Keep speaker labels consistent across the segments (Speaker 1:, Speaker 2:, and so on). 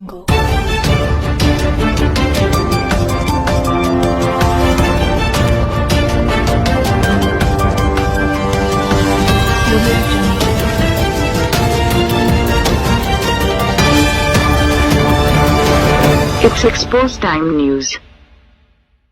Speaker 1: Go.
Speaker 2: It's Expose Time News.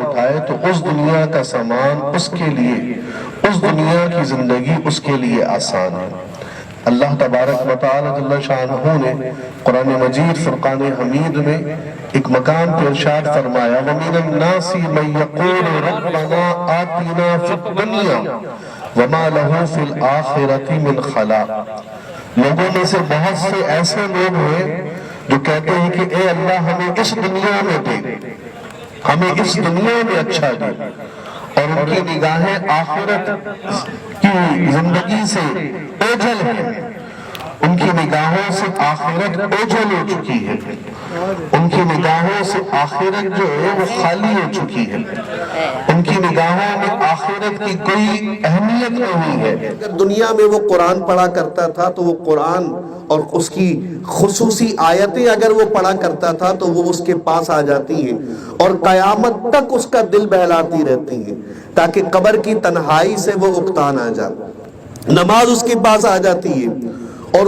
Speaker 1: اٹھائے تو اس دنیا کا سامان اس کے لیے، اس دنیا کی زندگی اس کے لیے آسان ہے۔ اللہ تبارک و تعالی جل شانہ نے قرآن مجید فرقان حمید میں ایک مقام پر ارشاد فرمایا وَمِنَ النَّاسِ مَن يَقُولُ رَبَّنَا آتِنَا فِي الدُّنْيَا وَمَا لَهُ فِي الْآخِرَةِ مِنْ خَلَاقٍ۔ لوگوں میں سے بہت سے ایسے لوگ ہیں جو کہتے ہیں کہ اے اللہ ہمیں اس دنیا میں دے، ہمیں اس دنیا میں اچھا دے، اور ان کی نگاہیں آخرت کی زندگی سے اوجھل ہیں، ان کی نگاہوں سے آخرت اوجھل ہو چکی ہے، ان کی نگاہوں سے آخرت جو ہے وہ خالی ہو چکی ہے، ان کی نگاہوں میں آخرت کی کوئی اہمیت نہیں ہے۔
Speaker 3: اگر دنیا میں وہ قرآن پڑھا کرتا تھا تو وہ قرآن اور اس کی خصوصی آیتیں اگر وہ پڑھا کرتا تھا تو وہ اس کے پاس آ جاتی ہیں اور قیامت تک اس کا دل بہلاتی رہتی ہیں، تاکہ قبر کی تنہائی سے وہ اکتان آ جائے۔ نماز اس کے پاس آ جاتی ہے اور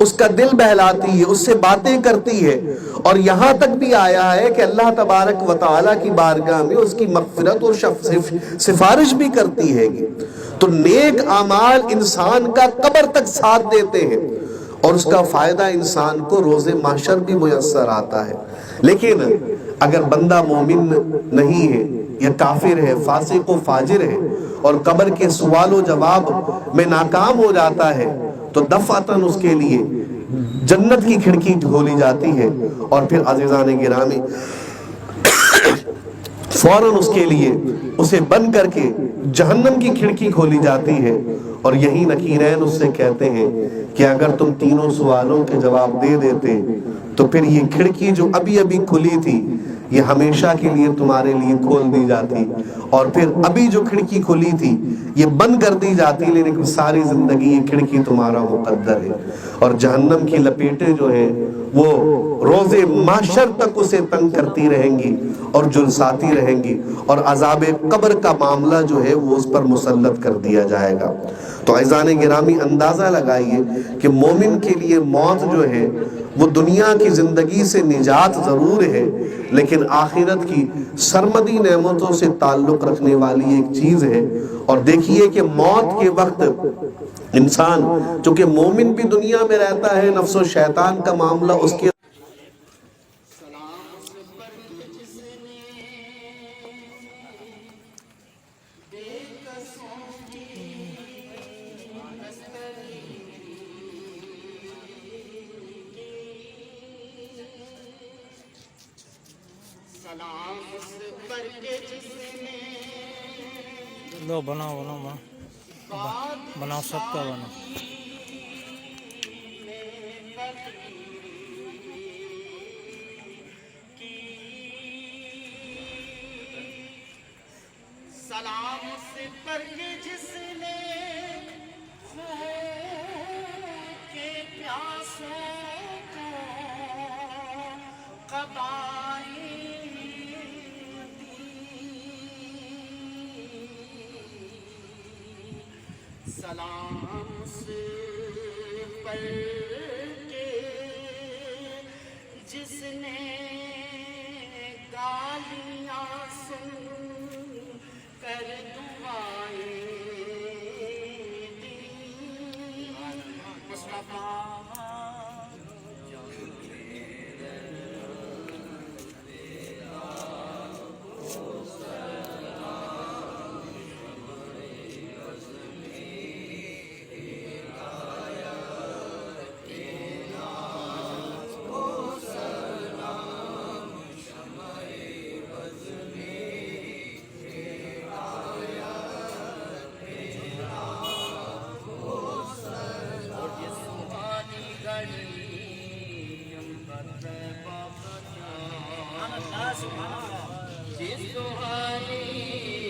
Speaker 3: اس کا دل بہلاتی ہے، اس سے باتیں کرتی ہے، اور یہاں تک بھی آیا ہے کہ اللہ تبارک و تعالیٰ کی بارگاہ میں اس کی مغفرت اور سفارش بھی کرتی ہے۔ تو نیک اعمال انسان کا قبر تک ساتھ دیتے ہیں اور اس کا فائدہ انسان کو روز محشر بھی میسر آتا ہے۔ لیکن اگر بندہ مومن نہیں ہے یا کافر ہے، فاسق و فاجر ہے، اور قبر کے سوال و جواب میں ناکام ہو جاتا ہے تو دفعتاً اس کے لیے جنت کی کھڑکی کھولی جاتی ہے، اور پھر عزیزان گرامی فوراً اس کے لیے اسے بند کر کے جہنم کی کھڑکی کھولی جاتی ہے، اور یہی نکیرین اس سے کہتے ہیں کہ اگر تم تینوں سوالوں کے جواب دے دیتے تو پھر یہ کھڑکی جو ابھی ابھی کھلی تھی یہ ہمیشہ کے لیے تمہارے لیے کھول دی جاتی، اور پھر ابھی جو کھڑکی کھلی تھی یہ بند کر دی جاتی، لیکن ساری زندگی یہ کھڑکی تمہارا مقدر ہے، اور جہنم کی لپیٹیں جو ہیں وہ روز محشر تک اسے تنگ کرتی رہیں گی اور جلساتی رہیں گی، اور عذاب قبر کا معاملہ جو ہے وہ اس پر مسلط کر دیا جائے گا۔ تو عزیزان گرامی اندازہ لگائیے کہ مومن کے لیے موت جو ہے وہ دنیا کی زندگی سے نجات ضرور ہے، لیکن آخرت کی سرمدی نعمتوں سے تعلق رکھنے والی ایک چیز ہے۔ اور دیکھیے کہ موت کے وقت انسان چونکہ مومن بھی دنیا میں رہتا ہے، نفس و شیطان کا معاملہ اس کے
Speaker 4: لو بناؤ بناؤ سب کا بناؤ۔
Speaker 5: سلام اس پر کہ جس نے کے پیاسوں کو قبائیں سلام اس پر کہ جس نے گالیاں سن کر دعائیں دی، مصطفیٰ جس سبحانی